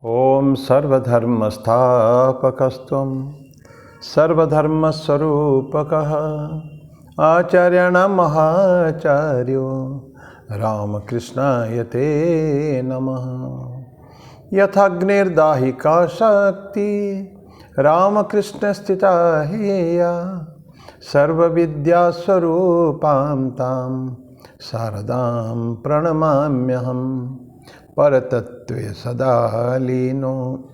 ओम सर्वधर्मस्थापकस्त्वं सर्वधर्मस्वरूपकः आचार्याणां महाचार्यो रामकृष्णाय ते नमः। यथाग्निर्दाहिका शक्ति रामकृष्णस्थिता हेया सर्वविद्यास्वरूपां तां शारदां प्रणमाम्यहम्। परतत्त्वे सदा लीनो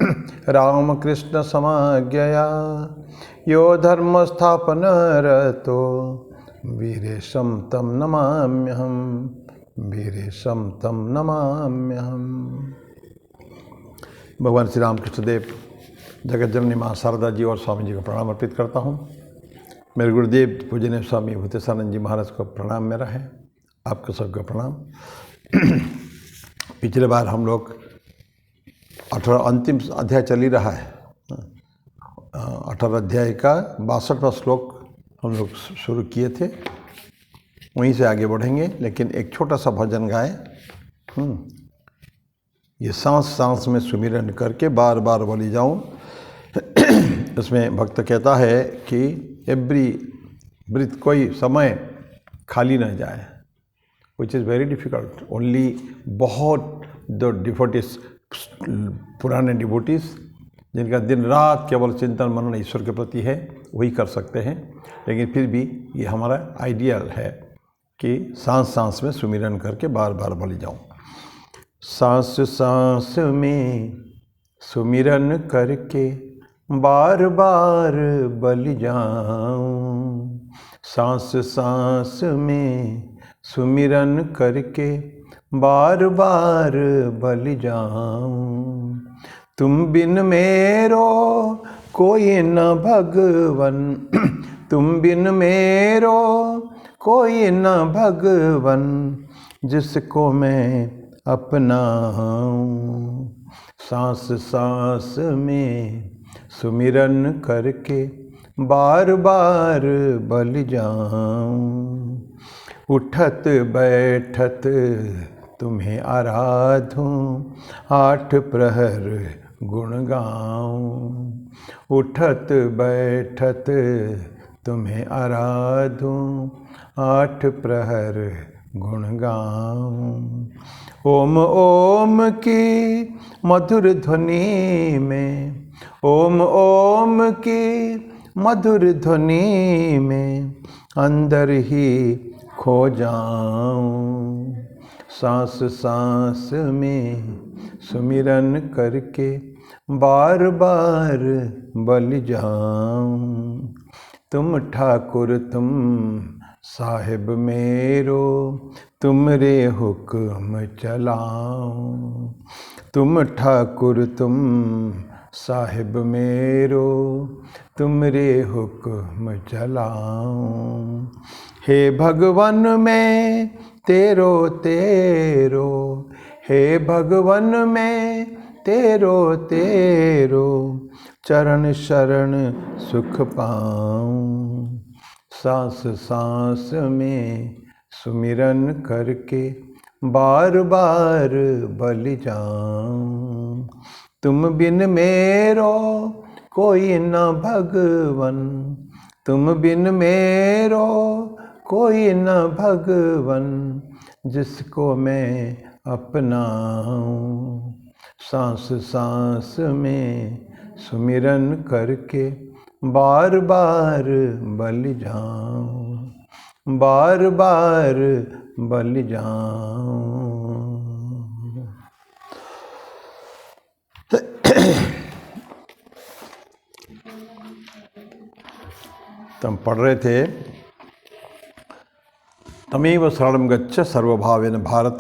रामकृष्ण समाज्ञया यो धर्मस्थापनरतो वीरेशं तं नमाम्यहं। वीरेशं तं नमाम्यहम। भगवान श्री रामकृष्ण देव जगत जननी माँ शारदा जी और स्वामी जी को प्रणाम अर्पित करता हूँ। मेरे गुरुदेव पूजनीय स्वामी भूतेशानंद जी महाराज को प्रणाम मेरा है। आपको सबका प्रणाम। पिछले बार हम लोग 18 अंतिम अध्याय चल ही रहा है। 18 अध्याय का 62वां श्लोक हम लोग शुरू किए थे, वहीं से आगे बढ़ेंगे। लेकिन एक छोटा सा भजन गाए। ये सांस सांस में सुमिरन करके बार बार बोली जाऊं। इसमें भक्त कहता है कि एवरी ब्रीथ, कोई समय खाली न जाए, which is very difficult. Only बहुत जो डिवोटीज, पुराने डिवोटीज जिनका दिन रात केवल चिंतन मनन ईश्वर के प्रति है, वही कर सकते हैं। लेकिन फिर भी ये हमारा आइडियल है कि सांस सांस में सुमिरन करके बार बार बलि जाऊं। सांस सांस में सुमिरन करके बार बार बलि जाऊं। सांस सांस में सुमिरन करके बार बार बलि जाऊं। तुम बिन मेरो कोई न भगवन, तुम बिन मेरो कोई न भगवन, जिसको मैं अपनाऊं। सांस सांस में सुमिरन करके बार बार बलि जाऊं। उठत बैठत तुम्हें आराधूं, 8 प्रहर गुण गाऊं। उठत बैठत तुम्हें आराधूं, 8 प्रहर गुण गाऊं। ओम ओम की मधुर ध्वनि में, ओम ओम की मधुर ध्वनि में अंदर ही खो जाऊं। सांस सांस में सुमिरन करके बार बार बलि जाऊं। तुम ठाकुर तुम साहिब मेरो, तुमरे हुक्म चलाऊं। तुम ठाकुर तुम साहिब मेरो, तुमरे हुक्म चलाऊं। हे भगवन मैं तेरो तेरो, हे भगवन मैं तेरो तेरो, चरण शरण सुख पाऊं। सांस सांस में सुमिरन करके बार बार बलि जाऊं। तुम बिन मेरो कोई न भगवन, तुम बिन मेरो कोई न भगवन, जिसको मैं अपनाऊं। सांस सांस में सुमिरन करके बार बार बलि जाऊं, बार बार बलि जाऊं। तुम पढ़ रहे थे, तमेव शरणं गच्छ सर्वभावेन भारत,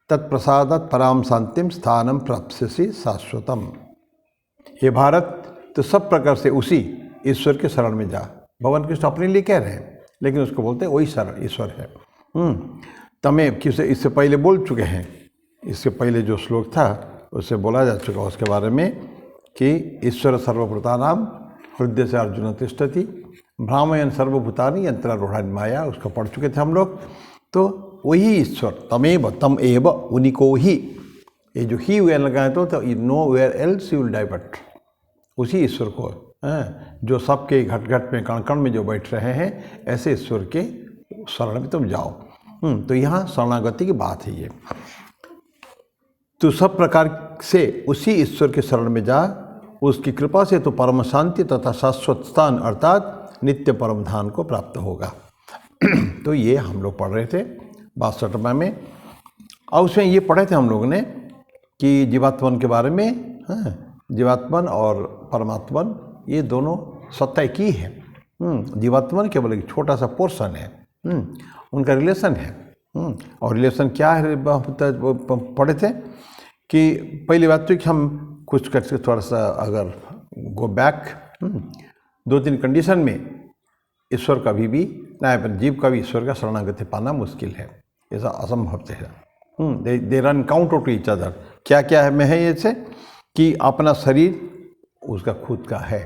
तत्प्रसादात् पराम शांतिम स्थानम प्राप्स्यसि शाश्वतम। ये भारत, तो सब प्रकार से उसी ईश्वर के शरण में जा। भगवान कृष्ण अपने लिए कह रहे हैं, लेकिन उसको बोलते हैं वही शरण ईश्वर है। तमें किसे इससे पहले बोल चुके हैं। इससे पहले जो श्लोक था उससे बोला जा चुका उसके बारे में कि ईश्वर सर्वभूतानां हृदय से अर्जुन तिष्ठति, भ्रामयन सर्वभूतानि यंत्रारूढ़ानि माया, उसको पढ़ चुके थे हम लोग। तो वही ईश्वर, तमेव तम एव, उन्हीं को ही ये जो ही वेयर लगाए तो nowhere else you will divert, उसी ईश्वर को जो सबके घट घट में कण कण में जो बैठ रहे हैं, ऐसे ईश्वर के शरण में तुम जाओ। तो यहाँ शरणागति की बात है ये। तो सब प्रकार से उसी ईश्वर के शरण में जा, उसकी कृपा से तो परम शांति तथा शाश्वत स्थान अर्थात नित्य परम धाम को प्राप्त होगा। तो ये हम लोग पढ़ रहे थे 62वां में, और उसमें ये पढ़े थे हम लोगों ने कि जीवात्मन के बारे में। जीवात्मन और परमात्मन ये दोनों सत्ता एक ही है। जीवात्मन केवल एक छोटा सा पोर्शन है, उनका रिलेशन है। और रिलेशन क्या है पढ़े थे कि पहली बात तो कि हम कुछ करके थोड़ा सा अगर गो बैक 2-3 कंडीशन में ईश्वर कभी भी ना, जीव का भी ईश्वर का शरणागति पाना मुश्किल है, ऐसा असंभव है। They run counter to each other. क्या क्या है में है ऐसे कि अपना शरीर उसका खुद का है।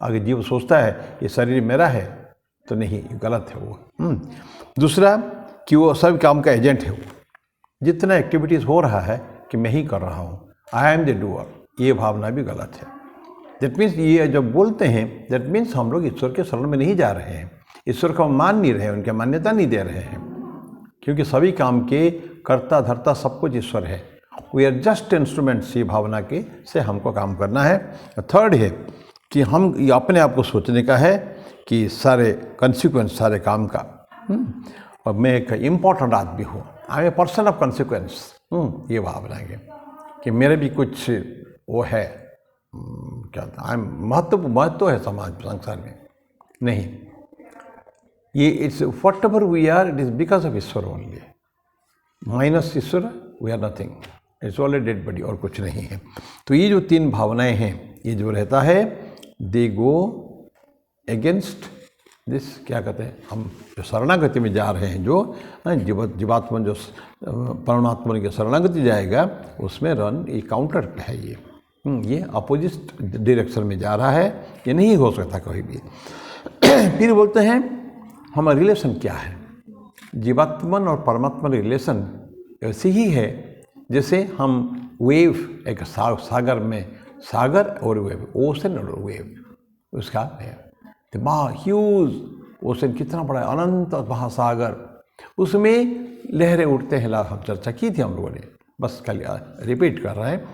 अगर जीव सोचता है ये शरीर मेरा है तो नहीं, गलत है वो। दूसरा कि वो सब काम का एजेंट है। वो जितना एक्टिविटीज़ हो रहा है कि मैं ही कर रहा हूँ, आई एम द डूअर, ये भावना भी गलत है। दैट मीन्स ये जब बोलते हैं दैट मीन्स हम लोग ईश्वर के शरण में नहीं जा रहे हैं, ईश्वर को मान नहीं रहे हैं, उनके मान्यता नहीं दे रहे हैं, क्योंकि सभी काम के कर्ता धर्ता सब कुछ ईश्वर है। वी आर जस्ट इंस्ट्रूमेंट्स, ये भावना के से हमको काम करना है। थर्ड है कि हम अपने आप को सोचने का है कि सारे कंसिक्वेंस सारे काम का, और मैं एक इम्पॉर्टेंट आदमी हूँ, I am a person of consequence. ये भावना है कि मेरे भी कुछ वो है, क्या आई महत्व है समाज संसार में। नहीं, ये it's whatever we are, it is because of ईश्वर ओनली। माइनस ईश्वर we are nothing, it's already dead body, और कुछ नहीं है। तो ये जो 3 भावनाएं हैं, ये जो रहता है दे गो अगेंस्ट दिस, क्या कहते हैं, हम जो शरणागति में जा रहे हैं, जो जीवात्मन जो परमात्मा के शरणागति जाएगा उसमें रन ये काउंटर पे है। ये अपोजिट डायरेक्शन में जा रहा है, ये नहीं हो सकता कभी भी। फिर बोलते हैं हमारा रिलेशन क्या है। जीवात्मन और परमात्मा रिलेशन ऐसे ही है जैसे हम वेव, एक सागर में, सागर और वेव, ओशन और वेव, उसका है ह्यूज ओशन, कितना बड़ा अनंत महासागर, उसमें लहरें उठते हैं। हम चर्चा की थी हम लोगों ने, बस कल रिपीट कर रहे हैं।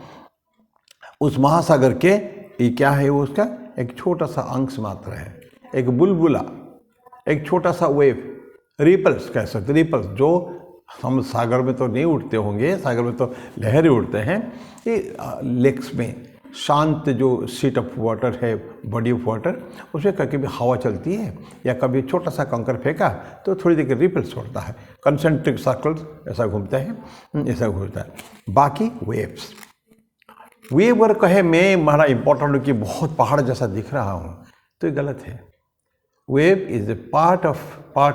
उस महासागर के ये क्या है, वो उसका एक छोटा सा अंश मात्र है, एक बुलबुला, एक छोटा सा वेव, रिपल्स कह सकते, रिपल्स, जो हम सागर में तो नहीं उठते होंगे, सागर में तो लहरें उठते हैं। ये लेक्स में शांत जो सीट ऑफ वाटर है, बॉडी ऑफ वाटर, उसमें कभी हवा चलती है या कभी छोटा सा कंकर फेंका तो थोड़ी देर रिपल्स छोड़ता है, कंसेंट्रिक सर्कल्स ऐसा घूमता है, ऐसा घूमता है। बाकी वेव्स, वेव अगर कहे मैं हमारा इंपॉर्टेंट हूँ कि बहुत पहाड़ जैसा दिख रहा हूँ, तो ये गलत है। Wave is a part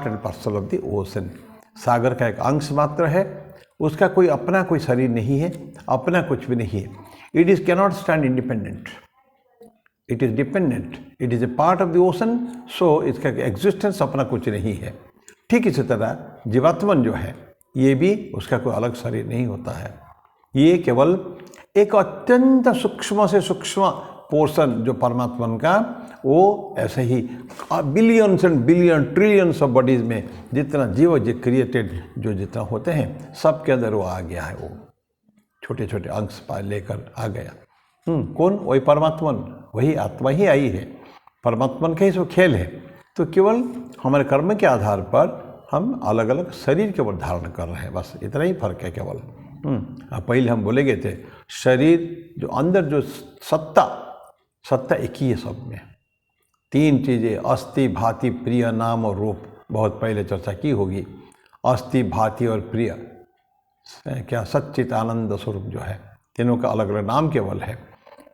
and parcel of the ocean. सागर का एक अंश मात्र है, उसका कोई अपना कोई शरीर नहीं है, अपना कुछ भी नहीं है। It is cannot stand independent, it is dependent, it is a part of the ocean, so इसका एग्जिस्टेंस अपना कुछ नहीं है। ठीक इसी तरह जीवात्मन जो है, ये भी उसका कोई अलग शरीर नहीं होता है, ये केवल एक अत्यंत सूक्ष्म से सूक्ष्म पोर्शन जो परमात्मा का, वो ऐसे ही billions and billion trillions of bodies में जितना जीव क्रिएटेड जो जितना होते हैं, सब के अंदर वो आ गया है, वो छोटे छोटे अंश लेकर आ गया। कौन? वही परमात्मा, वही आत्मा ही आई है, परमात्मा का ही जो खेल है। तो केवल हमारे कर्म के आधार पर हम अलग अलग शरीर केवल धारण कर रहे हैं, बस इतना ही फर्क है केवल। पहले हम बोले गए थे शरीर जो अंदर जो सत्ता एक ही है सब में। 3 चीज़ें, अस्थि, भांति, प्रिय, नाम और रूप, बहुत पहले चर्चा की होगी। अस्थि, भांति और प्रिय क्या सच्चित आनंद स्वरूप जो है, तीनों का अलग अलग नाम केवल है।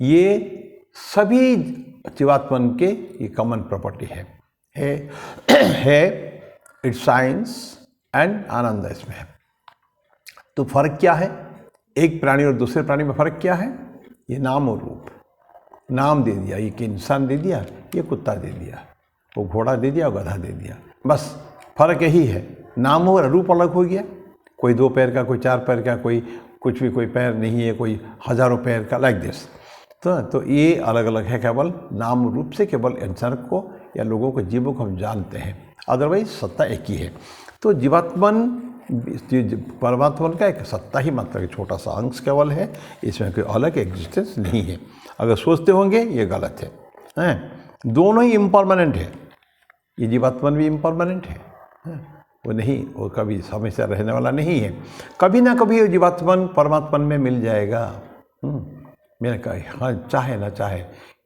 ये सभी जीवात्मन के ये कॉमन प्रॉपर्टी है इट्स साइंस एंड आनंद इसमें है। तो फर्क क्या है एक प्राणी और दूसरे प्राणी में? फर्क क्या है? ये नाम और रूप। नाम दे दिया, ये इंसान दे दिया, ये कुत्ता दे दिया, वो घोड़ा दे दिया, गधा दे दिया, बस फर्क यही है। नाम और रूप अलग हो गया, कोई 2 पैर का, कोई 4 पैर का, कोई कुछ भी कोई पैर नहीं है, कोई हजारों पैर का, लाइक दिस। तो ये अलग अलग है, केवल नाम रूप से केवल इंसान को या लोगों को, जीवों को हम जानते हैं, अदरवाइज सत्ता एक ही है। तो जीवात्मन परमात्मा का एक सत्ता ही मात्र एक छोटा सा अंश केवल है, इसमें कोई अलग एग्जिस्टेंस नहीं है। अगर सोचते होंगे ये गलत है। दोनों ही इम्परमानेंट है, ये जीवात्मन भी इम्परमानेंट है, वो नहीं, वो कभी हमेशा रहने वाला नहीं है। कभी ना कभी वो जीवात्मन परमात्मन में मिल जाएगा। मैंने कहा हाँ, चाहे ना चाहे,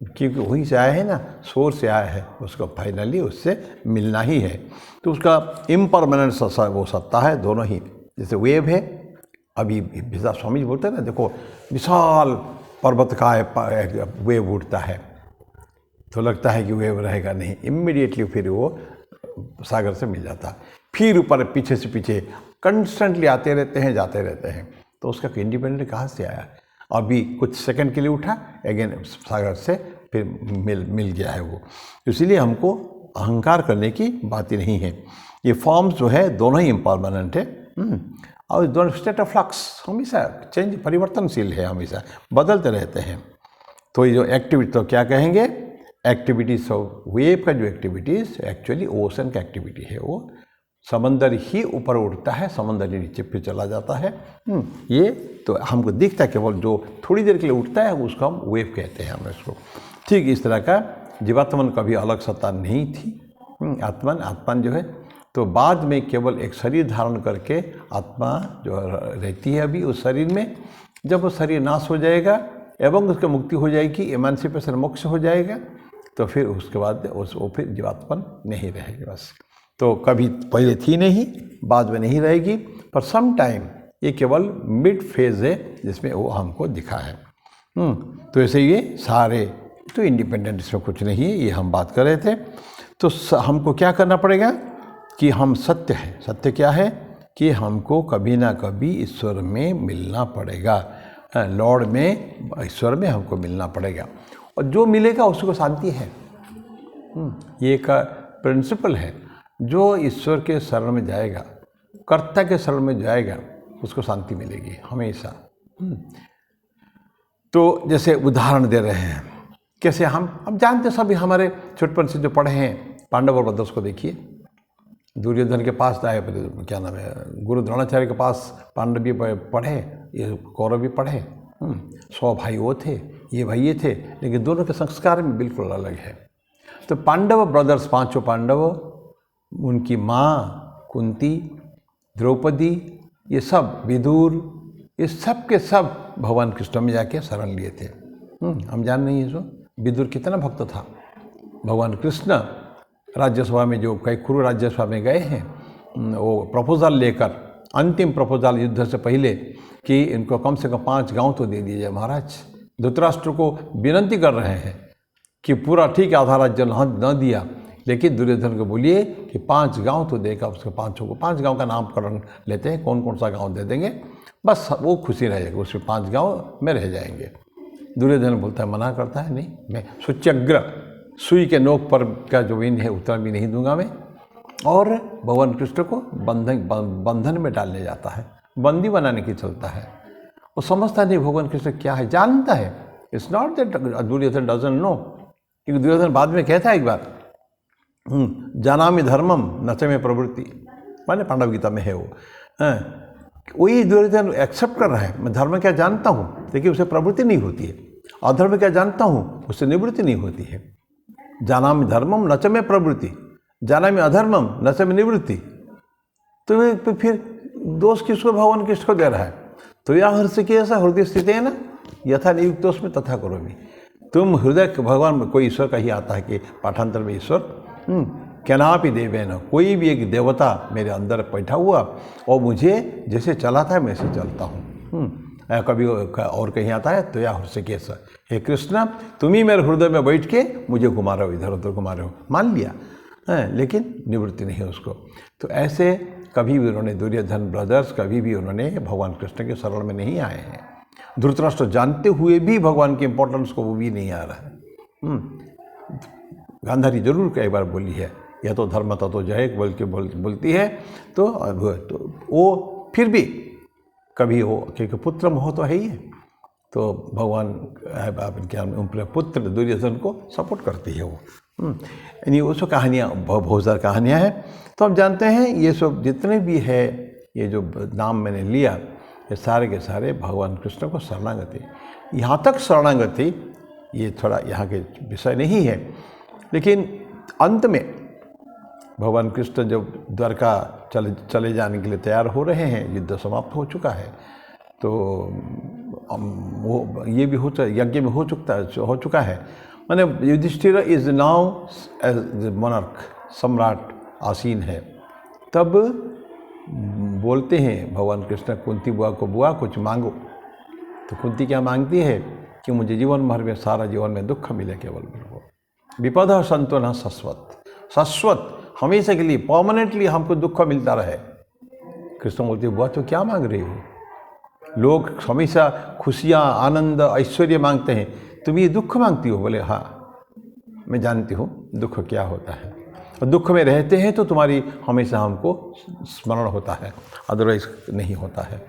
क्योंकि वहीं से आया है ना, सोर्स से आया है, उसको फाइनली उससे मिलना ही है। तो उसका इम्परमानेंट वो सत्ता है, दोनों ही। जैसे वेव है, अभी विश्वनाथ स्वामी जी बोलते हैं ना, देखो विशाल पर्वत का वेव उठता है तो लगता है कि वेव रहेगा नहीं, इमीडिएटली फिर वो सागर से मिल जाता है, फिर ऊपर पीछे से पीछे कंस्टेंटली आते रहते हैं, जाते रहते हैं। तो उसका इंडिपेंडेंट कहाँ से आया? अभी कुछ सेकंड के लिए उठा, अगेन सागर से फिर मिल गया है वो। इसीलिए हमको अहंकार करने की बात ही नहीं है। ये फॉर्म्स जो है दोनों ही इम्परमानेंट है, और दोनों स्टेट ऑफ फ्लक्स, हमेशा चेंज, परिवर्तनशील है, हमेशा बदलते रहते हैं। तो ये जो एक्टिविटी, तो क्या कहेंगे, एक्टिविटीज ऑफ वेव का जो एक्टिविटीज एक्चुअली ओशन का एक्टिविटी है, वो समंदर ही ऊपर उठता है, समंदर ही नीचे फिर चला जाता है। ये तो हमको दिखता है, केवल जो थोड़ी देर के लिए उठता है उसको हम वेव कहते हैं, हम इसको। ठीक इस तरह का जीवात्मन कभी अलग सत्ता नहीं थी। आत्मन जो है तो बाद में केवल एक शरीर धारण करके आत्मा जो रहती है अभी उस शरीर में। जब वो शरीर नाश हो जाएगा एवं उसकी मुक्ति हो जाएगी, एमांसिपेशन, मोक्ष हो जाएगा, तो फिर उसके बाद वो फिर जीवात्मन नहीं रहेगी बस। तो कभी पहले थी नहीं, बाद में नहीं रहेगी, पर सम टाइम ये केवल मिड फेज है जिसमें वो हमको दिखा है। तो ऐसे ये सारे तो इंडिपेंडेंट, इसमें कुछ नहीं है, ये हम बात कर रहे थे। तो हमको क्या करना पड़ेगा कि हम सत्य है, सत्य क्या है कि हमको कभी ना कभी ईश्वर में मिलना पड़ेगा, लॉर्ड में, ईश्वर में हमको मिलना पड़ेगा, और जो मिलेगा उसको शांति है। ये एक प्रिंसिपल है, जो ईश्वर के शरण में जाएगा, कर्ता के शरण में जाएगा, उसको शांति मिलेगी हमेशा। तो जैसे उदाहरण दे रहे हैं, कैसे हम जानते सभी, हमारे छोटपन से जो पढ़े हैं, पांडव और ब्रदर्स को देखिए। दुर्योधन के पास आए, क्या नाम है, गुरु द्रोणाचार्य के पास पांडव भी पढ़े, ये कौरव भी पढ़े। 100 भाई वो थे, ये भाई ये थे, लेकिन दोनों के संस्कार में बिल्कुल अलग है। तो पांडव ब्रदर्स, 5 पांडव, उनकी माँ कुंती, द्रौपदी, ये सब, विदुर, ये सब के सब भगवान कृष्ण में जाके शरण लिए थे। हम जान नहीं है सो विदुर कितना भक्त था। भगवान कृष्ण राज्यसभा में, जो कैकुरु राज्यसभा में गए हैं, वो प्रपोजल लेकर, अंतिम प्रपोजल युद्ध से पहले, कि इनको कम से कम 5 गांव तो दे दीजिए महाराज। धृतराष्ट्र को विनती कर रहे हैं कि पूरा ठीक है, आधा राज्य न दिया, लेकिन दुर्योधन को बोलिए कि 5 गांव तो देगा, उसके 5 गांव का नामकरण लेते हैं, कौन कौन सा गांव दे देंगे, बस वो खुशी रहेगा, उसमें 5 गांव में रह जाएंगे। दुर्योधन बोलता है, मना करता है, नहीं, मैं सुच्यग्र, सुई के नोक पर का जो विन है उतना भी नहीं दूंगा मैं। और भगवान कृष्ण को बंधन में डालने जाता है, बंदी बनाने की चलता है। वो समझता नहीं भगवान कृष्ण क्या है, जानता है। It's not that Duryodhan doesn't know, क्योंकि दुर्योधन बाद में कहता है एक बार, जानामि धर्मम न च में प्रवृत्ति, माने पांडव गीता में है वो। वही दुर्योधन एक्सेप्ट कर रहा है, मैं धर्म क्या जानता हूँ, लेकिन उसे प्रवृत्ति नहीं होती है। अधर्म क्या जानता हूँ, उससे निवृत्ति नहीं होती है। जानामि धर्मम न च में प्रवृत्ति, जानामि अधर्मम न च में निवृत्ति। तो फिर दोष किसको, भगवान किसको दे रहा है? तो यह हृषिकेश ऐसा हृदय स्थित है ना, यथा नियुक्तोस्मि तथा करोमि। तुम हृदय, भगवान कोई ईश्वर का ही आता है कि पाठांतर में ईश्वर, केनापि देवेन, कोई भी एक देवता मेरे अंदर बैठा हुआ और मुझे जैसे चलाता है मैं ऐसे चलता हूँ। कभी और कहीं आता है तो या हृषिकेश, हे कृष्ण तुम ही मेरे हृदय में बैठ के मुझे घुमा रहे हो, इधर उधर घुमा रहे हो, मान लिया है, लेकिन निवृत्ति नहीं है उसको। तो ऐसे कभी भी उन्होंने, दुर्योधन ब्रदर्स कभी भी उन्होंने भगवान कृष्ण के शरण में नहीं आए हैं। धृतराष्ट्र जानते हुए भी भगवान के इंपॉर्टेंस को वो भी नहीं आ रहा है। गांधारी जरूर कई बार बोली है, यह तो धर्म ततो जय बोल के बोलती है। तो वो फिर भी कभी हो, क्योंकि पुत्र मोह तो है ही है। तो भगवान उन पुत्र दुर्योधन को सपोर्ट करती है वो। यानी वो सब कहानियाँ बहुत सारी कहानियाँ हैं। तो हम जानते हैं ये सब जितने भी है, ये जो नाम मैंने लिया, ये सारे के सारे भगवान कृष्ण को शरणागति। यहाँ तक शरणागति ये थोड़ा यहाँ के विषय नहीं है, लेकिन अंत में भगवान कृष्ण जब द्वारका चले जाने के लिए तैयार हो रहे हैं, युद्ध समाप्त हो चुका है, तो वो ये भी यज्ञ में हो चुका है। माने Yudhishthir is now as monarch, सम्राट आसीन है। तब बोलते हैं भगवान कृष्ण कुंती बुआ को, बुआ कुछ मांगो। तो कुंती क्या मांगती है कि मुझे जीवन भर में, सारा जीवन में दुख मिले केवल मेरे को। विपद संतो न शाश्वत, हमेशा के लिए परमानेंटली हमको दुख मिलता रहे। कृष्ण बोलते बुआ तो क्या मांग रही हो? लोग हमेशा खुशियाँ, आनंद, ऐश्वर्य मांगते हैं, तुम ये दुख मांगती हो? बोले हाँ, मैं जानती हूँ दुख क्या होता है, और दुख में रहते हैं तो तुम्हारी हमेशा हमको स्मरण होता है, अदरवाइज नहीं होता है।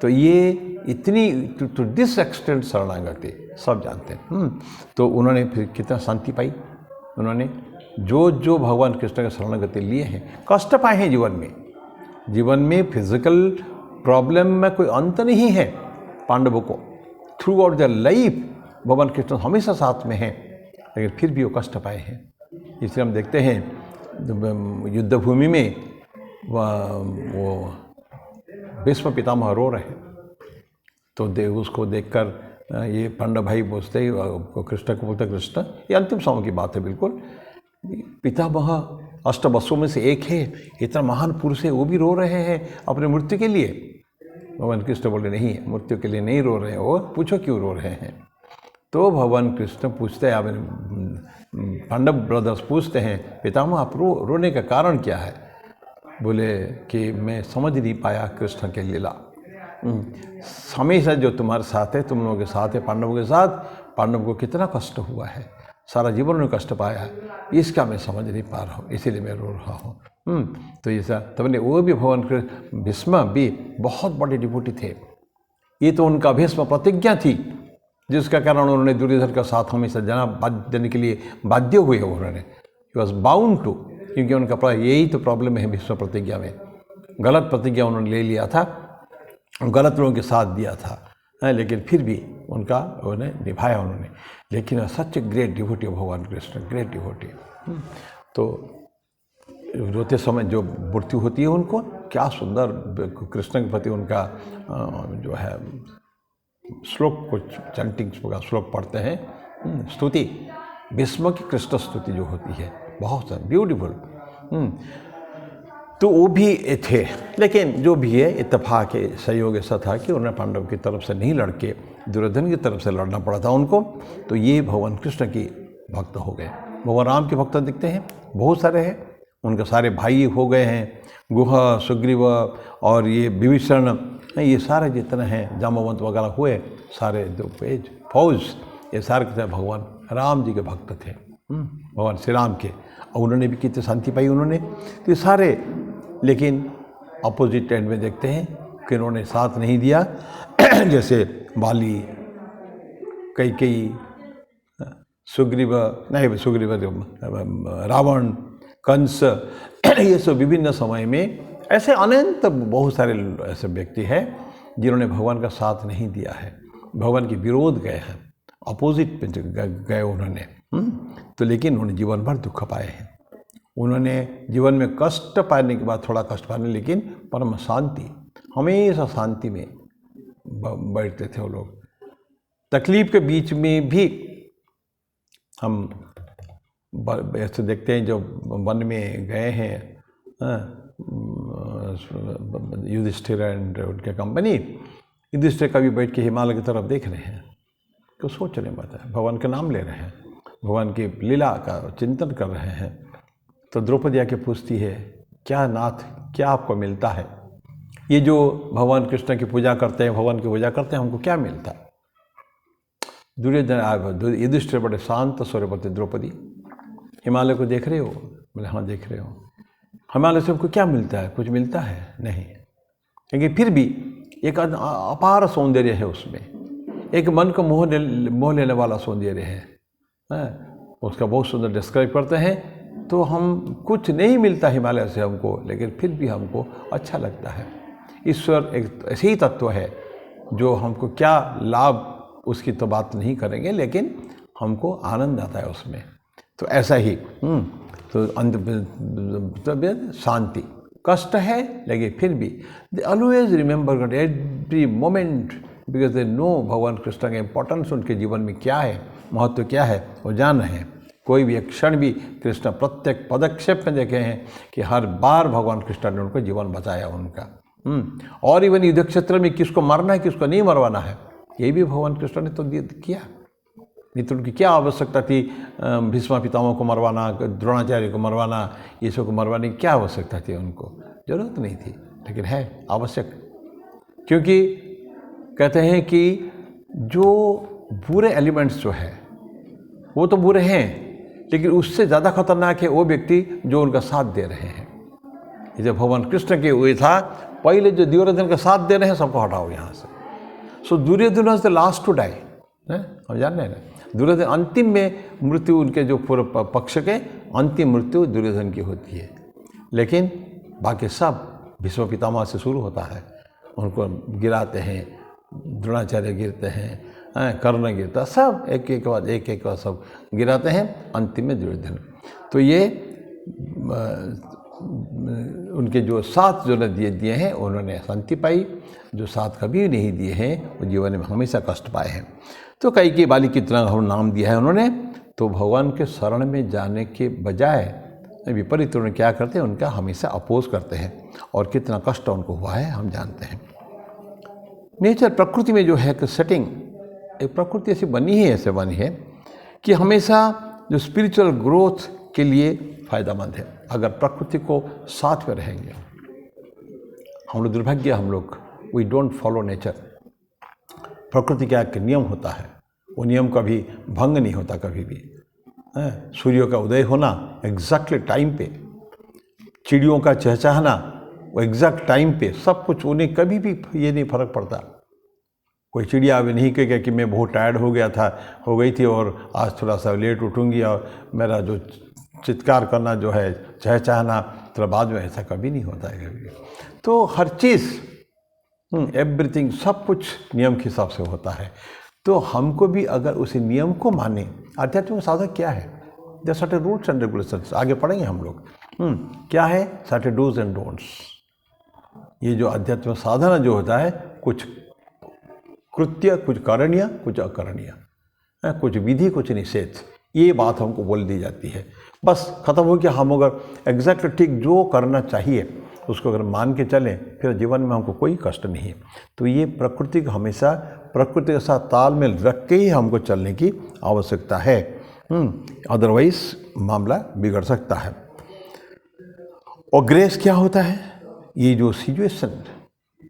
तो ये इतनी टू दिस एक्सटेंट शरणागति सब जानते हैं। तो उन्होंने फिर कितना शांति पाई। उन्होंने जो भगवान कृष्ण का शरणागति लिए हैं, कष्ट पाए हैं जीवन में फिजिकल प्रॉब्लम में कोई अंत नहीं है पांडवों को। थ्रू आउट द लाइफ भगवान कृष्ण हमेशा साथ में हैं, लेकिन फिर भी वो कष्ट पाए हैं। इसलिए हम देखते हैं युद्ध भूमि में वो भीष्म पितामह रो रहे हैं, तो उसको देखकर ये पांडव भाई पूछते ही कृष्ण को बोलते, कृष्ण, ये अंतिम समय की बात है बिल्कुल, पितामह अष्टवसुओं में से एक है, इतना महान पुरुष है, वो भी रो रहे हैं अपने मृत्यु के लिए। भगवान कृष्ण बोले नहीं, मृत्यु के लिए नहीं रो रहे हैं वो, पूछो क्यों रो रहे हैं। तो भगवान कृष्ण पूछते हैं, पांडव ब्रदर्स पूछते हैं, पितामह आप रोने का कारण क्या है? बोले कि मैं समझ नहीं पाया कृष्ण के लीला। हमेशा जो तुम्हारे साथ है, तुम लोगों के साथ है, पांडवों के साथ, पांडव को कितना कष्ट हुआ है, सारा जीवन में कष्ट पाया है, इसका मैं समझ नहीं पा रहा हूँ, इसीलिए मैं रो रहा हूँ। तो ऐसा तब ने वो भी भगवान कृष्ण, भीष्म भी बहुत बड़े डिवोटी थे। ये तो उनका भीष्म प्रतिज्ञा थी, जिसका कारण उन्होंने दुर्योधन का साथ हमेशा देने के लिए बाध्य हुए। उन्होंने ही वॉज बाउंड टू, क्योंकि उनका यही तो प्रॉब्लम है भीष्म प्रतिज्ञा में, गलत प्रतिज्ञा उन्होंने ले लिया था, गलत लोगों के साथ दिया था, लेकिन फिर भी उन्होंने निभाया उन्होंने। लेकिन सच ग्रेट डिवोटी भगवान कृष्ण, ग्रेट डिवोटी। तो रोते समय जो मृत्यु होती है उनको, क्या सुंदर कृष्ण के प्रति उनका जो है श्लोक, कुछ चैंटिंग का श्लोक पढ़ते हैं, स्तुति, भीष्म की कृष्ण स्तुति जो होती है, बहुत ब्यूटीफुल। तो वो भी थे, लेकिन जो भी है इत्तेफाक के सहयोग ऐसा था कि उन्हें पांडव की तरफ से नहीं लड़ के दुर्योधन की तरफ से लड़ना पड़ा था उनको। तो ये भगवान कृष्ण की भक्त हो गए। भगवान राम के भक्त दिखते हैं, बहुत सारे हैं, उनके सारे भाई हो गए हैं, गुहा, सुग्रीव और ये विभीषण, ये सारे जितने हैं, जामवंत वगैरह हुए, सारे पेज फौज, ये सारे भगवान राम जी के भक्त थे, भगवान श्री राम के। और उन्होंने भी कितनी शांति पाई उन्होंने। तो ये सारे, लेकिन अपोजिट एंड में देखते हैं कि उन्होंने साथ नहीं दिया, जैसे बाली, कैकेयी, सुग्रीव, रावण, कंस, ये सब विभिन्न समय में ऐसे अनंत बहुत सारे ऐसे व्यक्ति हैं जिन्होंने भगवान का साथ नहीं दिया है, भगवान के विरोध गए हैं, अपोजिट पे गए उन्होंने। तो लेकिन उन्होंने जीवन भर दुख पाए हैं। उन्होंने जीवन में कष्ट पाने के बाद थोड़ा कष्ट पाने, लेकिन परम शांति, हमेशा शांति में बैठते थे वो लोग। तकलीफ के बीच में भी हम ऐसे देखते हैं, जो वन में गए हैं युधिष्ठिर एंड उनके कंपनी, युधिष्ठिर कभी बैठ के हिमालय की तरफ देख रहे हैं, तो सोच रहे हैं, भगवान का नाम ले रहे हैं, भगवान की लीला का चिंतन कर रहे हैं। तो द्रौपदी आके पूछती है, क्या नाथ, क्या आपको मिलता है? ये जो भगवान कृष्ण की पूजा करते हैं, भगवान की पूजा करते हैं, हमको क्या मिलता है? दुर्योधन, युधिष्ठिर बड़े शांत स्वर बोलते, द्रौपदी हिमालय को देख रहे हो? बोले हाँ देख रहे हो। हिमालय से हमको क्या मिलता है? कुछ मिलता है नहीं। लेकिन फिर भी एक अपार सौंदर्य है उसमें, एक मन को मोह लेने वाला सौंदर्य है। उसका बहुत सुंदर डिस्क्राइब करते हैं। तो हम कुछ नहीं मिलता हिमालय से हमको, लेकिन फिर भी हमको अच्छा लगता है। ईश्वर एक ऐसे ही तत्व है जो हमको क्या लाभ उसकी तो बात नहीं करेंगे, लेकिन हमको आनंद आता है उसमें। तो ऐसा ही तो अंत शांति, कष्ट है लेकिन फिर भी they always remember God every moment, because they know भगवान कृष्ण का इम्पोर्टेंस उनके जीवन में क्या है, महत्व क्या है, वो जान रहे हैं। कोई भी एक क्षण भी कृष्ण प्रत्येक पदक्षेप में देखे हैं कि हर बार भगवान कृष्ण ने उनको जीवन बचाया उनका। और इवन युद्ध क्षेत्र में किसको मारना है किसको नहीं मरवाना है, ये भी भगवान कृष्ण ने तो किया। नहीं तो उनकी क्या आवश्यकता थी भीष्म पितामह को मरवाना, द्रोणाचार्य को मरवाना, ये सब को मरवाने की क्या आवश्यकता थी, उनको जरूरत नहीं थी, लेकिन है आवश्यक। क्योंकि कहते हैं कि जो बुरे एलिमेंट्स जो है वो तो बुरे हैं, लेकिन उससे ज़्यादा खतरनाक है वो व्यक्ति जो उनका साथ दे रहे हैं। जब भगवान कृष्ण के हुए था, पहले जो दुर्योधन का साथ दे रहे हैं सबको हटाओ यहाँ से। So Duryodhan was the last to die, हम जान रहे हैं ना। दुर्योधन अंतिम में मृत्यु, उनके जो पूर्व पक्ष के अंतिम मृत्यु दुर्योधन की होती है, लेकिन बाकी सब भीष्म पितामह से शुरू होता है। उनको गिराते हैं, द्रोणाचार्य गिरते हैं, कर्ण गिरता, सब एक एक बाद सब गिराते हैं, अंतिम में दुर्योधन। तो ये उनके जो साथ जो दिए हैं उन्होंने शांति पाई, जो साथ कभी नहीं दिए हैं वो जीवन में हमेशा कष्ट पाए हैं। तो कैकेयी बाली की तरह हम नाम दिया है उन्होंने। तो भगवान के शरण में जाने के बजाय विपरीत उन्होंने क्या करते हैं, उनका हमेशा अपोज करते हैं, और कितना कष्ट उनको हुआ है हम जानते हैं। नेचर, प्रकृति में जो है कि सेटिंग, एक प्रकृति ऐसी बनी है कि हमेशा जो स्पिरिचुअल ग्रोथ के लिए फ़ायदेमंद है अगर प्रकृति को साथ में रहेंगे। हम लोग दुर्भाग्य, हम लोग वी डोंट फॉलो नेचर। प्रकृति का एक नियम होता है, वो नियम कभी भंग नहीं होता कभी भी। सूर्य का उदय होना एग्जैक्टली टाइम पे, चिड़ियों का चहचहाना वो एग्जैक्ट टाइम पे, सब कुछ, उन्हें कभी भी ये नहीं फर्क पड़ता। कोई चिड़िया अभी नहीं कहेगा कि मैं बहुत टायर्ड हो गई थी और आज थोड़ा सा लेट उठूंगी और मेरा जो चित्कार करना जो है, चहचहाना थोड़ा बाद में, ऐसा कभी नहीं होता है कभी। तो हर चीज़ एवरीथिंग, सब कुछ नियम के हिसाब से होता है। तो हमको भी अगर उसी नियम को माने, आध्यात्मिक साधक क्या है, there are certain rules and regulations, आगे पढ़ेंगे हम लोग। क्या है सर्टेन डूज एंड डोंट्स। ये जो आध्यात्मिक साधना जो होता है, कुछ कृत्य, कुछ करणीय, कुछ अकरणीय, कुछ विधि, कुछ निषेध, ये बात हमको बोल दी जाती है। बस खत्म हो गया। हम अगर एग्जैक्ट ठीक जो करना चाहिए उसको अगर मान के चलें, फिर जीवन में हमको कोई कष्ट नहीं है। तो ये प्रकृति को हमेशा प्रकृति के साथ तालमेल रख के ही हमको चलने की आवश्यकता है, अदरवाइज मामला बिगड़ सकता है। और ग्रेस क्या होता है, ये जो सिचुएशन,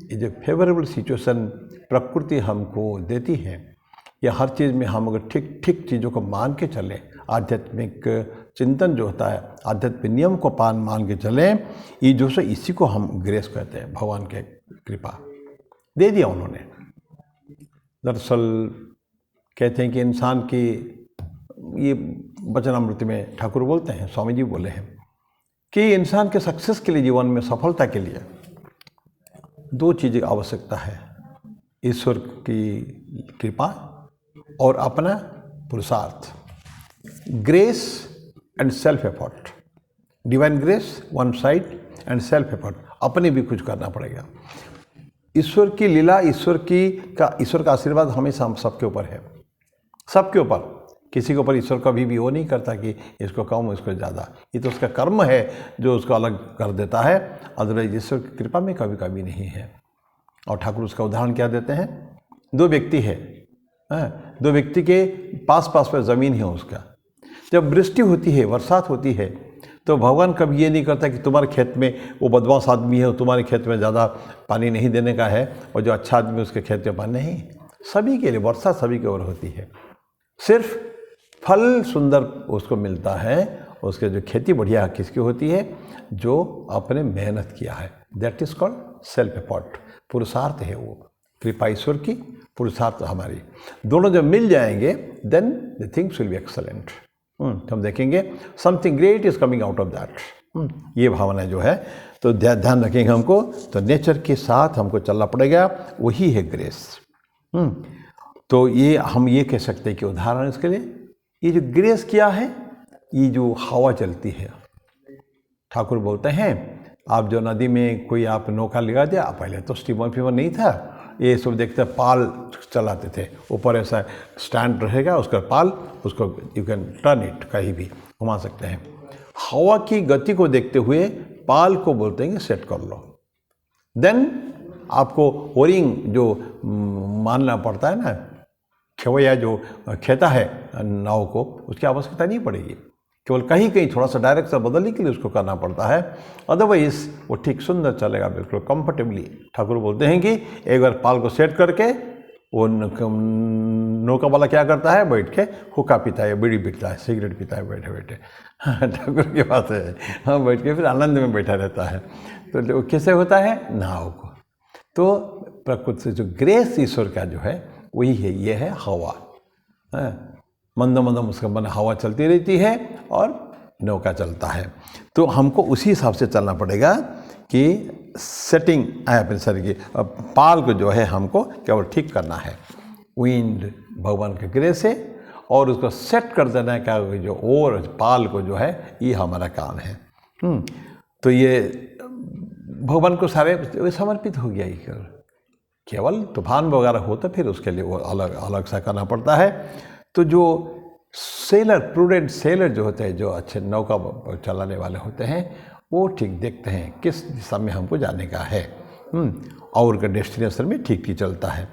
ये जो फेवरेबल सिचुएशन प्रकृति हमको देती है, या हर चीज़ में हम अगर ठीक ठीक चीज़ों को मान के चलें, आध्यात्मिक चिंतन जो होता है, आध्यात्मिक नियम को मान के चलें, ये जो से इसी को हम ग्रेस कहते हैं। भगवान के कृपा दे दिया उन्होंने। दरअसल कहते हैं कि इंसान की, ये वचनामृत में ठाकुर बोलते हैं, स्वामी जी बोले हैं कि इंसान के सक्सेस के लिए, जीवन में सफलता के लिए दो चीज़ें आवश्यकता है, ईश्वर की कृपा और अपना पुरुषार्थ, grace and self effort. Divine grace one side and self effort, अपने भी कुछ करना पड़ेगा। ईश्वर की लीला, ईश्वर का आशीर्वाद हमेशा हम सबके ऊपर है, सबके ऊपर। किसी के ऊपर ईश्वर कभी भी वो नहीं करता कि इसको कम इसको ज़्यादा, ये तो उसका कर्म है जो उसको अलग कर देता है। अदरवाइज ईश्वर की कृपा में कभी कभी नहीं है। और ठाकुर उसका उदाहरण क्या देते हैं, दो व्यक्ति है, दो व्यक्ति के पास पर ज़मीन है उसका, जब वृष्टि होती है, बरसात होती है, तो भगवान कभी ये नहीं करता कि तुम्हारे खेत में वो बदमाश आदमी है, तुम्हारे खेत में ज़्यादा पानी नहीं देने का है, और जो अच्छा आदमी उसके खेत में पानी नहीं। सभी के लिए वर्षा सभी के ओर होती है, सिर्फ फल सुंदर उसको मिलता है, उसके जो खेती बढ़िया किसकी होती है, जो अपने मेहनत किया है। That is called self effort. पुरुषार्थ है वो, कृपा ईश्वर की, पुरुषार्थ हमारी, दोनों जब मिल जाएंगे then the things will be excellent. तो हम देखेंगे something great is coming out of that. ये भावना जो है, तो ध्यान रखेंगे हमको, तो नेचर के साथ हमको चलना पड़ेगा, वही है ग्रेस। तो ये हम ये कह सकते हैं कि उदाहरण इसके लिए, ये जो ग्रेस क्या है, ये जो हवा चलती है, ठाकुर बोलते हैं आप जो नदी में कोई आप नौका लगा दिया, पहले तो स्टीमर फीमर नहीं था, ये सब देखते पाल चलाते थे, ऊपर ऐसा स्टैंड रहेगा, उसका पाल, उसको यू कैन टर्न इट, कहीं भी घुमा सकते हैं। हवा की गति को देखते हुए पाल को बोलते हैं कि सेट कर लो, देन आपको ओरिंग जो मानना पड़ता है ना, खेवैया जो खेता है नाव को, उसकी आवश्यकता नहीं पड़ेगी, केवल कहीं कहीं थोड़ा सा डायरेक्शन बदलने के लिए उसको करना पड़ता है, अदरवाइज वो ठीक सुंदर चलेगा, बिल्कुल कंफर्टेबली। ठाकुर बोलते हैं कि एक बार पाल को सेट करके वो नौका वाला क्या करता है, बैठ के हुक्का पीता है, बीड़ी पीता है, सिगरेट पीता है बैठे बैठे, ठाकुर के पास है, हाँ, बैठ के फिर आनंद में बैठा रहता है। तो कैसे होता है, नाव को। तो प्रकृति से जो ग्रेस ईश्वर का जो है वही है, ये है हवा, मंद मंद मुस्कान हवा चलती रहती है और नौका चलता है। तो हमको उसी हिसाब से चलना पड़ेगा कि सेटिंग अपने शरीर की, पाल को जो है हमको केवल ठीक करना है, विंड भगवान के ग्रेस से, और उसको सेट कर देना है क्या, जो और पाल को जो है, ये हमारा काम है। तो ये भगवान को सारे समर्पित हो गया, ये केवल तूफान वगैरह हो तो फिर उसके लिए वो अलग अलग सा करना पड़ता है। तो जो सेलर, प्रूडेंट सेलर जो होते हैं, जो अच्छे नौका चलाने वाले होते हैं, वो ठीक देखते हैं किस दिशा में हमको जाने का है, और का डेस्टिनेशन में ठीक ठीक चलता है।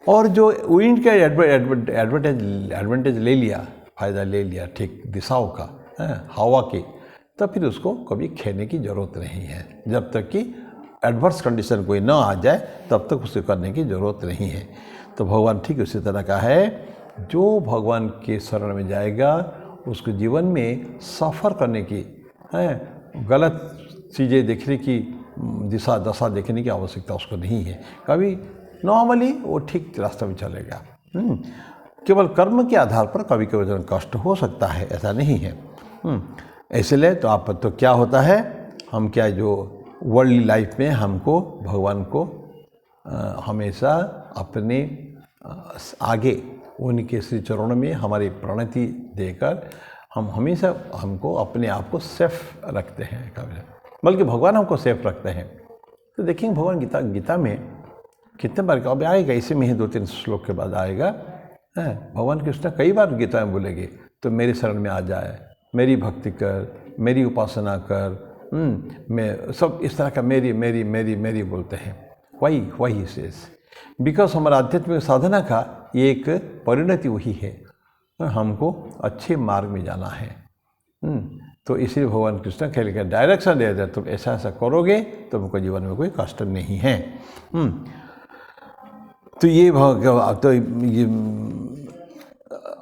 और जो विंड का एडवांटेज ले लिया, फ़ायदा ले लिया ठीक दिशाओं का, हवा की, तब फिर उसको कभी खेने की ज़रूरत नहीं है, जब तक कि एडवर्स कंडीशन कोई ना आ जाए तब तक उसे करने की ज़रूरत नहीं है। तो भगवान ठीक उसी तरह का है, जो भगवान के शरण में जाएगा उसको जीवन में सफ़र करने की, गलत चीज़ें देखने की, दिशा दशा देखने की आवश्यकता उसको नहीं है। कभी नॉर्मली वो ठीक रास्ते में चलेगा। केवल कर्म के आधार पर कभी कभी कष्ट हो सकता है, ऐसा नहीं है। इसलिए तो आप तो क्या होता है, हम क्या जो वर्ल्डली लाइफ में हमको भगवान को हमेशा अपने आगे उनके श्री चरणों में हमारी प्रणति देकर हम हमेशा हमको अपने आप को सेफ रखते हैं, बल्कि भगवान हमको सेफ रखते हैं। तो देखेंगे भगवान गीता में कितने बार, अब आएगा इसी में ही 2-3 श्लोक के बाद आएगा, भगवान कृष्ण कई बार गीता में बोलेंगे, तो मेरे शरण में आ जाए, मेरी भक्ति कर, मेरी उपासना कर, मैं सब इस तरह का मेरी मेरी मेरी मेरी बोलते हैं। वही शेष, बिकॉज हमारा आध्यात्मिक साधना का एक परिणति वही है, हमको अच्छे मार्ग में जाना है। तो इसलिए भगवान कृष्ण खेल के डायरेक्शन दे देते, तुम ऐसा ऐसा करोगे तो तुमको जीवन में कोई कष्ट नहीं है। तो ये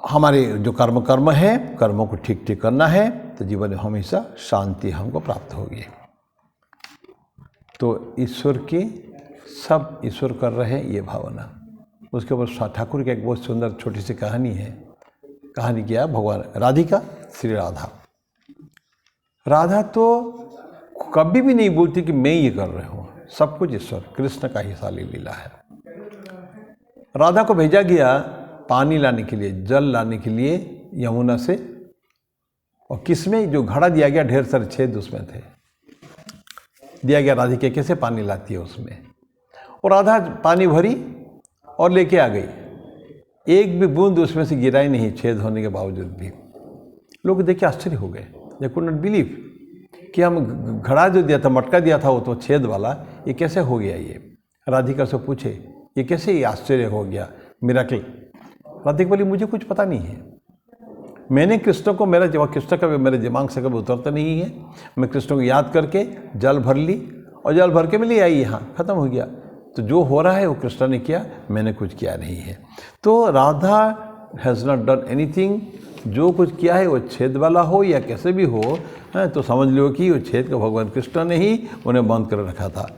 हमारे जो कर्म है, कर्मों को ठीक ठीक करना है, तो जीवन में हमेशा शांति हमको प्राप्त होगी। तो ईश्वर के सब ईश्वर कर रहे हैं, ये भावना। उसके ऊपर ठाकुर की एक बहुत सुंदर छोटी सी कहानी है। कहानी क्या है, भगवान राधिका, श्री राधा तो कभी भी नहीं बोलती कि मैं ये कर रहा हूँ, सब कुछ ईश्वर कृष्ण का ही साली लीला है। राधा को भेजा गया पानी लाने के लिए, जल लाने के लिए यमुना से, और किसमें जो घड़ा दिया गया, ढेर सारे छेद उसमें थे, दिया गया राधिका कैसे पानी लाती है उसमें, और राधा पानी भरी और लेके आ गई, एक भी बूंद उसमें से गिरा ही नहीं, छेद होने के बावजूद भी। लोग देख के आश्चर्य हो गए, दे कुड नॉट बिलीव कि हम घड़ा जो दिया था, मटका दिया था, वो तो छेद वाला, ये कैसे हो गया। ये राधिका से पूछे, ये कैसे ये आश्चर्य हो गया, मिरेकल। राधिका बोली, मुझे कुछ पता नहीं है, मैंने कृष्ण को, मेरा जवाब कृष्ण का मेरे दिमाग से कभी उतरता नहीं है, मैं कृष्ण को याद करके जल भर ली और जल भर के मैं ले आई, यहाँ ख़त्म हो गया। तो जो हो रहा है वो कृष्ण ने किया, मैंने कुछ किया नहीं है। तो Radha has not done anything, जो कुछ किया है वो छेद वाला हो या कैसे भी हो, तो समझ लो कि वो छेद का भगवान कृष्ण ने ही उन्हें बंद कर रखा था।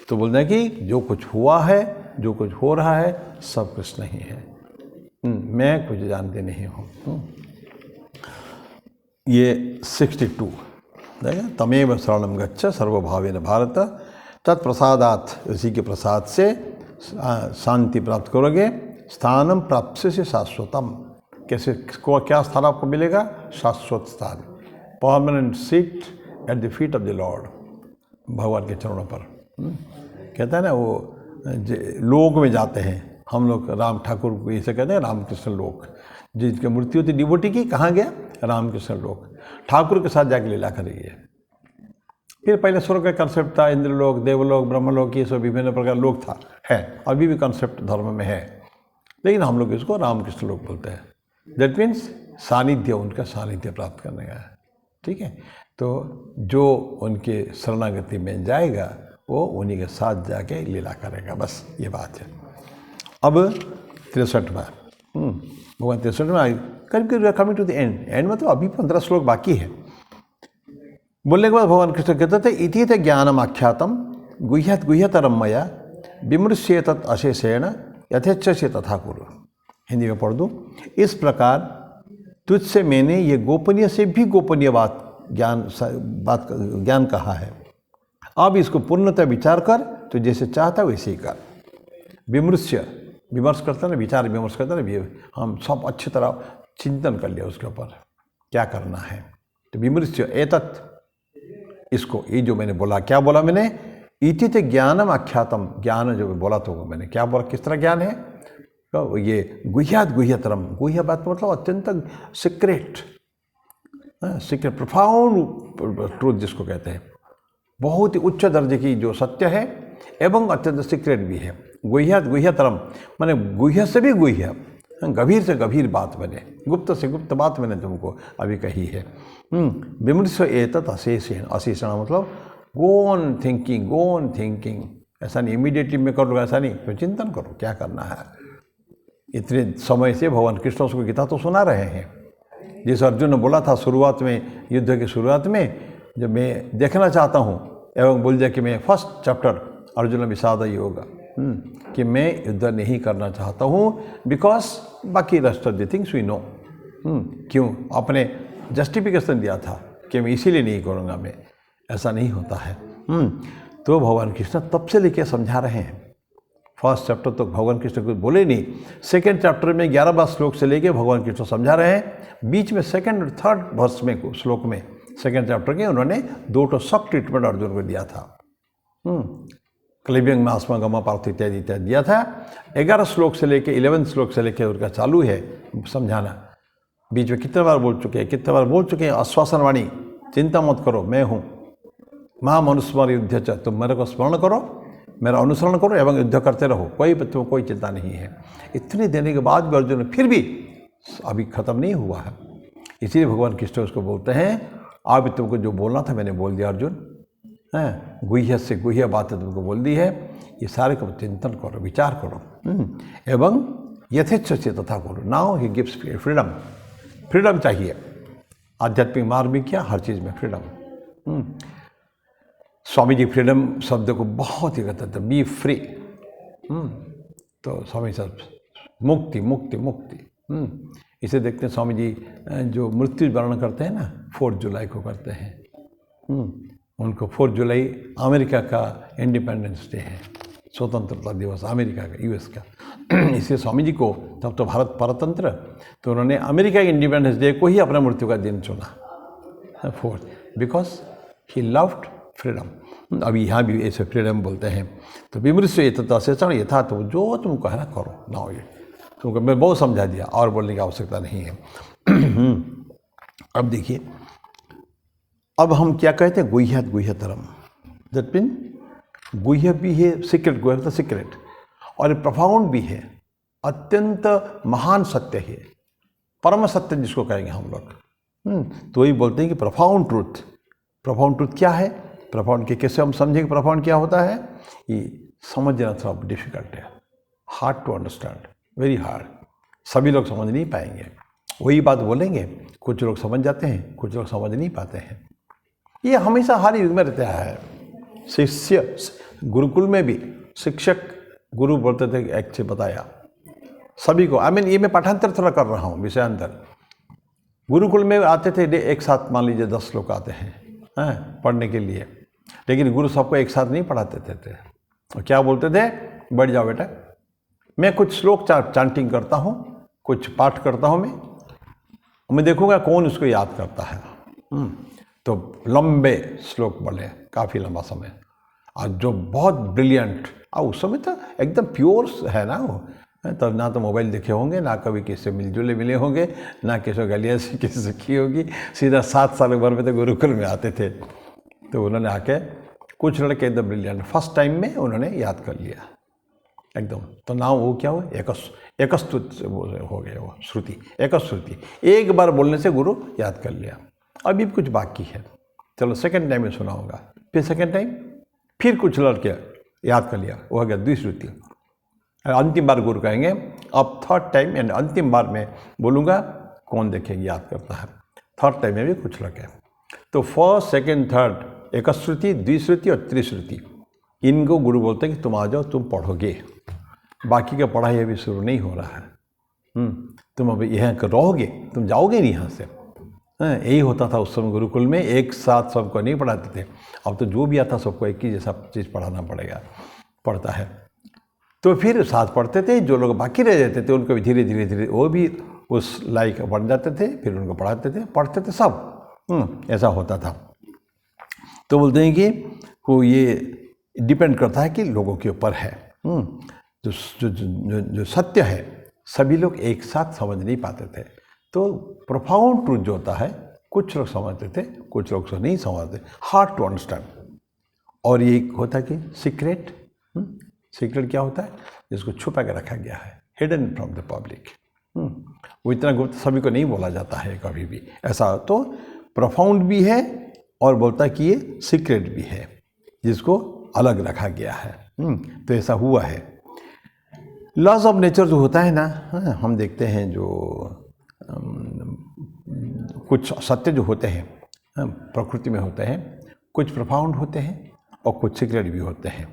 तो बोलते हैं कि जो कुछ हुआ है, जो कुछ हो रहा है, सब कृष्ण ही है, मैं कुछ जानते नहीं हूँ। ये 62 देखा, तमेव शरणम गच्छ सर्वभावेन भारत, तत्प्रसादात, उसी के प्रसाद से शांति प्राप्त करोगे, स्थानम प्राप्त से शाश्वतम, कैसे क्या स्थान आपको मिलेगा? शाश्वत स्थान, permanent seat at the feet of the Lord, भगवान के चरणों पर। कहता है ना वो लोक में जाते हैं हम लोग, राम ठाकुर को इसे कहते हैं रामकृष्ण लोक, जिसकी मृत्यु होती डिवोटी की, कहाँ गया? रामकृष्ण लोक, ठाकुर के साथ जाके लीला करेंगे। फिर पहले स्वर्ग का कंसेप्ट था, इंद्रलोक, देवलोक, ब्रह्मलोक, ये सब विभिन्न प्रकार लोक था, है, अभी भी कंसेप्ट धर्म में है, लेकिन हम लोग इसको रामकृष्ण लोक बोलते हैं। दैट मीन्स सानिध्य, उनका सानिध्य प्राप्त करने का, ठीक है। तो जो उनके शरणागति में जाएगा वो उन्हीं के साथ जाके लीला करेगा, बस ये बात है। अब 63वां, भगवान 63वां करीब कमिंग टू द एंड मतलब अभी 15 श्लोक बाकी है। बोलने के बाद भगवान कृष्ण कहते थे, इति ते ज्ञानम आख्यातम गुह्यतरम मया विमृश्य तत् अशेषेण यथेच्छसे तथा कुरु। हिंदी में पढ़ दूँ, इस प्रकार तुझसे मैंने ये गोपनीय से भी गोपनीय ज्ञान कहा है, अब इसको पूर्णतः विचार कर, तो जैसे चाहता वैसे ही कर। विमृश्य, विमर्श करता ना, विचार विमर्श करता ना, हम सब अच्छी तरह चिंतन कर लिया उसके ऊपर क्या करना है। तो विमृश्य एतत्, इसको, ये जो मैंने बोला, क्या बोला मैंने? इति ते ज्ञानम आख्यातम, ज्ञान जो बोला तो मैंने क्या बोला, किस तरह ज्ञान है? तो ये गुह्यतरम, गुह्य बात मतलब अत्यंत सीक्रेट, सीक्रेट प्रोफाउंड ट्रूथ जिसको कहते हैं, बहुत ही उच्च दर्जे की जो सत्य है एवं अत्यंत सीक्रेट भी है। गुह्यतरम माने गुह्य से भी गुह्य, गंभीर से गंभीर बात मैंने, गुप्त से गुप्त बात मैंने तुमको अभी कही है। विमृश्य एतत् अशेषेण, अशेषण मतलब गो ऑन थिंकिंग, ऐसा नहीं इमीडिएटली मैं कर लूँगा, ऐसा नहीं, तो चिंतन करो क्या करना है। इतने समय से भगवान कृष्ण उसको गीता तो सुना रहे हैं। जैसे अर्जुन ने बोला था शुरुआत में, युद्ध की शुरुआत में, जब मैं देखना चाहता हूँ एवं बोल दिया कि मैं फर्स्ट चैप्टर अर्जुन विषाद योग, कि मैं युद्ध नहीं करना चाहता हूँ, बिकॉज बाकी rest of the things we know. क्यों? अपने जस्टिफिकेशन दिया था कि मैं इसीलिए नहीं करूँगा, मैं, ऐसा नहीं होता है। तो भगवान कृष्ण तब से लेके समझा रहे हैं। फर्स्ट चैप्टर तो भगवान कृष्ण कुछ बोले नहीं, सेकेंड चैप्टर में 11वां श्लोक से लेके भगवान कृष्ण समझा रहे हैं। बीच में सेकेंड और थर्ड वर्ष में, श्लोक में, सेकेंड चैप्टर के उन्होंने 2 शॉक ट्रीटमेंट अर्जुन को दिया था। क्लिबियंग मास्मा गमा पार्थ इत्यादि इत्यादि दिया था। 11 श्लोक से लेके 11 श्लोक से लेके उनका चालू है समझाना। बीच में कितने बार बोल चुके हैं, आश्वासन वाणी, चिंता मत करो, मैं हूँ, मां मनुस्मर युद्ध च, तुम मेरे को स्मरण करो, मेरा अनुसरण करो एवं युद्ध करते रहो, कोई चिंता नहीं है। इतने देने के बाद भी अर्जुन फिर भी अभी खत्म नहीं हुआ है, इसीलिए भगवान कृष्ण उसको बोलते हैं, अब तुमको जो बोलना था मैंने बोल दिया अर्जुन, हैं, गुह्य से गुह्य बातें तुमको बोल दी है, ये सारे को चिंतन करो, विचार करो एवं यथेच्छसे तथा करो। नाउ ही गिव्स फ्रीडम चाहिए, आध्यात्मिक मार्ग में क्या, हर चीज़ में फ्रीडम। स्वामी जी फ्रीडम शब्द को बहुत ही कहते थे, बी फ्री। तो स्वामी साहब मुक्ति मुक्ति मुक्ति, इसे देखते हैं स्वामी जी जो मृत्यु वर्ण करते हैं ना, 4 जुलाई को करते हैं। उनको 4 जुलाई अमेरिका का इंडिपेंडेंस डे है, स्वतंत्रता दिवस अमेरिका का, यूएस का। इसलिए स्वामी जी को तब तो भारत परतंत्र, तो उन्होंने अमेरिका के इंडिपेंडेंस डे को ही अपना मृत्यु का दिन चुना, 4, बिकॉज ही लव्ड फ्रीडम। अभी यहाँ भी ऐसे फ्रीडम बोलते हैं। तो विमृश्य एतत् यथा, तो जो तुम कहना करो ना, ये तुमको मैं बहुत समझा दिया, और बोलने की आवश्यकता नहीं है। अब देखिए, अब हम क्या कहते हैं, गुह्यतरम, दैट मीन गुह्य भी है, सीक्रेट, गुह्य तो सीक्रेट, और प्रोफाउंड भी है, अत्यंत महान सत्य है, परम सत्य जिसको कहेंगे हम लोग। तो वही बोलते हैं कि प्रोफाउंड ट्रूथ क्या है, प्रोफाउंड के कैसे हम समझेंगे, प्रोफाउंड क्या होता है, ये समझना थोड़ा डिफिकल्ट है, hard to understand, very hard, सभी लोग समझ नहीं पाएंगे। वही बात बोलेंगे, कुछ लोग समझ जाते हैं, कुछ लोग समझ नहीं पाते हैं। ये हमेशा हर युग में रहता है। शिष्य गुरुकुल में भी शिक्षक गुरु बोलते थे, एक से बताया सभी को। ये मैं पाठांतर थोड़ा कर रहा हूँ, विषयांतर। गुरुकुल में आते थे एक साथ, मान लीजिए 10 लोग आते हैं पढ़ने के लिए, लेकिन गुरु सबको एक साथ नहीं पढ़ाते थे। और क्या बोलते थे, बैठ जाओ बेटा, मैं कुछ श्लोक चांटिंग करता हूँ, कुछ पाठ करता हूँ, मैं देखूँगा कौन उसको याद करता है। तो लंबे श्लोक बोले, काफ़ी लंबा समय, और जो बहुत ब्रिलियंट, और उस समय तो एकदम प्योर है ना वो, तब ना तो मोबाइल देखे होंगे, ना कभी किसी से मिलजुले मिले होंगे, ना किसी गलिया से किसी से की होगी। सीधा 7 साल उम्र में तो गुरुकुल में आते थे। तो उन्होंने आके कुछ लड़के एकदम ब्रिलियंट फर्स्ट टाइम में उन्होंने याद कर लिया एकदम। तो ना वो क्या हुआ, एकस्तुत हो गए वो श्रुति, एकश्रुति, एक बार बोलने से गुरु याद कर लिया। अभी भी कुछ बाकी है, चलो सेकंड टाइम में सुनाऊंगा। फिर सेकंड टाइम फिर कुछ लड़के याद कर लिया, वो हो गया द्विश्रुति। अंतिम बार गुरु कहेंगे, अब थर्ड टाइम यानी अंतिम बार में बोलूँगा, कौन देखेगी याद करता है। थर्ड टाइम में भी कुछ लड़के, तो फर्स्ट सेकंड थर्ड एकश्रुति, द्विश्रुति और त्रिश्रुति, इनको गुरु बोलते हैं कि तुम आ जाओ, तुम पढ़ोगे। बाकी का पढ़ाई अभी शुरू नहीं हो रहा है। तुम अभी यहाँ रहोगे, तुम जाओगे नहीं यहाँ से। यही होता था उस समय गुरुकुल में, एक साथ सबको नहीं पढ़ाते थे। अब तो जो भी आता सबको एक ही जैसा चीज़ पढ़ाना पड़ता है। तो फिर साथ पढ़ते थे, जो लोग बाकी रह जाते थे उनको भी धीरे धीरे वो भी उस लायक बन जाते थे, फिर उनको पढ़ते थे सब। ऐसा होता था। तो बोलते हैं कि वो ये डिपेंड करता है कि लोगों के ऊपर है। जो सत्य है सभी लोग एक साथ समझ नहीं पाते थे। तो प्रोफाउंड ट्रूथ जो होता है, कुछ लोग समझते थे, कुछ लोग नहीं समझते, हार्ड टू अंडरस्टैंड। और ये होता है कि सीक्रेट, सीक्रेट क्या होता है, जिसको छुपा के रखा गया है, हिडन फ्रॉम द पब्लिक। वो इतना गुप्त सभी को नहीं बोला जाता है कभी भी। ऐसा तो प्रोफाउंड भी है और बोलता है कि ये सीक्रेट भी है, जिसको अलग रखा गया है। तो ऐसा हुआ है। लॉज ऑफ नेचर जो होता है ना, हम देखते हैं जो कुछ सत्य जो होते हैं प्रकृति में होते हैं, कुछ प्रोफाउंड होते हैं और कुछ सीक्रेट भी होते हैं।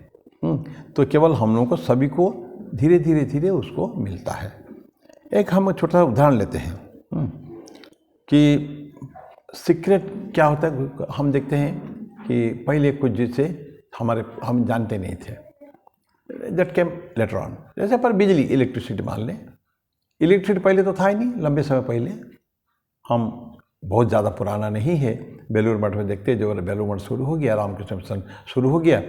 तो केवल हम लोगों को सभी को धीरे धीरे उसको मिलता है। एक हम छोटा सा उदाहरण लेते हैं कि सीक्रेट क्या होता है। हम देखते हैं कि पहले कुछ जिसे हम जानते नहीं थे, दैट केम लेटर ऑन। जैसे पर बिजली, इलेक्ट्रिसिटी मान लें, इलेक्ट्रिसिटी पहले तो था ही नहीं, लंबे समय पहले। हम बहुत ज़्यादा पुराना नहीं है, बेलूर मठ में देखते हैं, जो बेलूर मठ शुरू हो गया, रामकृष्ण मिशन शुरू हो गया,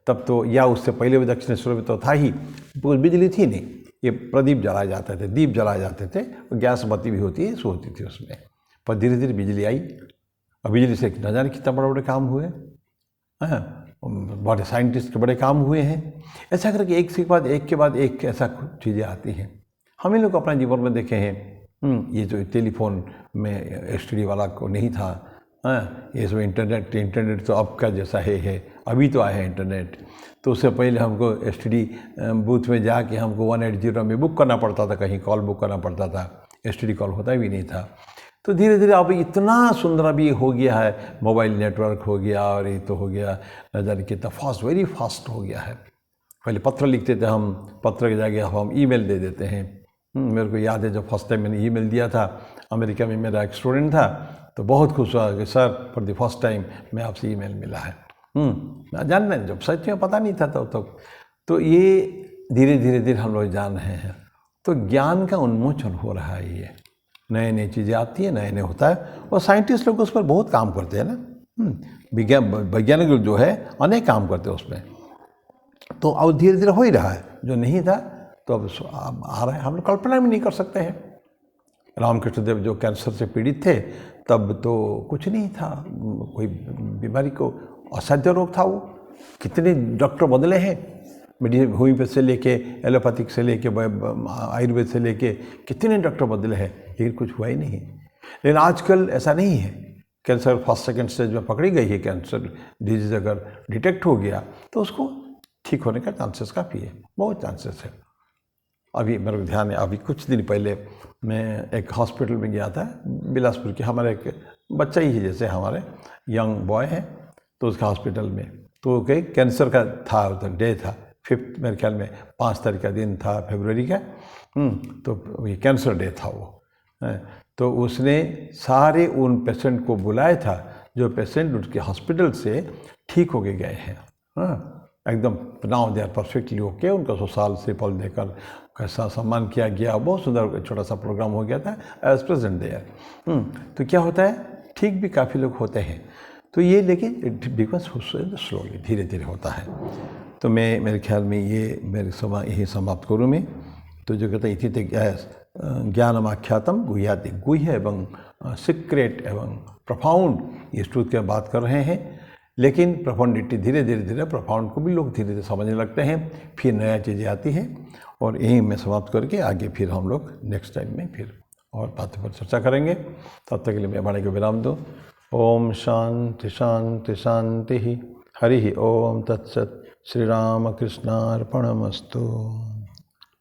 तब तो, या उससे पहले भी दक्षिणेश्वर में तो था ही, बिजली थी नहीं। ये प्रदीप जलाए जाते थे, दीप जलाए जाते थे, गैस बत्ती भी होती है, सो होती थी उसमें। पर धीरे धीरे बिजली आई, और बिजली से न जाने कितना बड़े बड़े काम हुए, बड़े साइंटिस्ट के बड़े काम हुए हैं। ऐसा करके एक के बाद एक ऐसा चीज़ें आती हैं। हम ही लोग अपना जीवन में देखे हैं। ये जो टेलीफोन में एसटीडी वाला को नहीं था, ये जो इंटरनेट तो अब का जैसा है, अभी तो आया है इंटरनेट। तो उससे पहले हमको एसटीडी बूथ में जाके हमको 180 में बुक करना पड़ता था, कहीं कॉल बुक करना पड़ता था, एसटीडी कॉल होता भी नहीं था। तो धीरे धीरे अब इतना सुंदर अभी हो गया है, मोबाइल नेटवर्क हो गया, और ये तो हो गया, न जाने कितना फास्ट, वेरी फास्ट हो गया है। पहले पत्र लिखते थे हम, पत्र के जगह हम ईमेल दे देते हैं। मेरे को याद है जब फर्स्ट टाइम मैंने ईमेल दिया था, अमेरिका में मेरा एक स्टूडेंट था, तो बहुत खुश हुआ कि sir for the first time मैं आपसे ईमेल मिला है। जानना जब सच में पता नहीं था तब तो ये धीरे धीरे हम लोग जान रहे हैं। तो ज्ञान का उन्मोचन हो रहा है, ये नए नई चीज़ें आती है, नए नए होता है, और साइंटिस्ट लोग उस पर बहुत काम करते हैं ना। वैज्ञानिक जो है अनेक काम करते हैं उसमें। तो अब धीरे धीरे हो ही रहा है, जो नहीं था तो अब आ रहा है, हम लोग कल्पना भी नहीं कर सकते हैं। रामकृष्ण देव जो कैंसर से पीड़ित थे, तब तो कुछ नहीं था, कोई बीमारी को असाध्य रोग था वो। कितने डॉक्टर बदले हैं, मेडिसिन होम्योपैथ से लेके, एलोपैथिक से लेके, आयुर्वेद से लेके, कितने डॉक्टर बदले हैं, लेकिन कुछ हुआ ही नहीं। लेकिन आजकल ऐसा नहीं है। कैंसर फर्स्ट सेकंड स्टेज में पकड़ी गई है, कैंसर डिजीज अगर डिटेक्ट हो गया तो उसको ठीक होने का चांसेस काफ़ी है, बहुत चांसेस है। अभी मेरे को ध्यान है, अभी कुछ दिन पहले मैं एक हॉस्पिटल में गया था बिलासपुर के, हमारे एक बच्चा ही है, जैसे हमारे यंग बॉय है, तो उसका हॉस्पिटल में तो कहीं कैंसर का था, तो डे था 5 मेरे ख्याल में 5 तारीख का दिन था फरवरी का। तो ये कैंसर डे था वो। तो उसने सारे उन पेशेंट को बुलाया था जो पेशेंट उसके हॉस्पिटल से ठीक होके गए हैं। एकदम now they are perfectly okay. उनका ससुराल से पल देकर कैसा सम्मान किया गया, बहुत सुंदर छोटा सा प्रोग्राम हो गया था एज प्रेजेंट देयर। तो क्या होता है, ठीक भी काफ़ी लोग होते हैं। तो ये लेकिन बिकॉज स्लोली, धीरे धीरे होता है। तो मैं मेरे ख्याल में ये मेरे यही समाप्त करूँ मैं। तो जो कहते हैं इति ज्ञानमाख्यातम गुह्याति, गुह्य एवं सीक्रेट एवं प्रोफाउंड, ये ट्रूथ की बात कर रहे हैं। लेकिन प्रोफाउंडिटी धीरे धीरे प्रोफाउंड को भी लोग धीरे धीरे समझने लगते हैं, फिर नया चीज़ें आती हैं। और यही मैं समाप्त करके आगे फिर हम लोग नेक्स्ट टाइम में फिर और बातों पर चर्चा करेंगे। तब तक के लिए मैं वाणी को विराम दूँ। ओम शांति शांति शांति। हरि ओम तत्सत। श्री राम कृष्णार्पणमस्तु।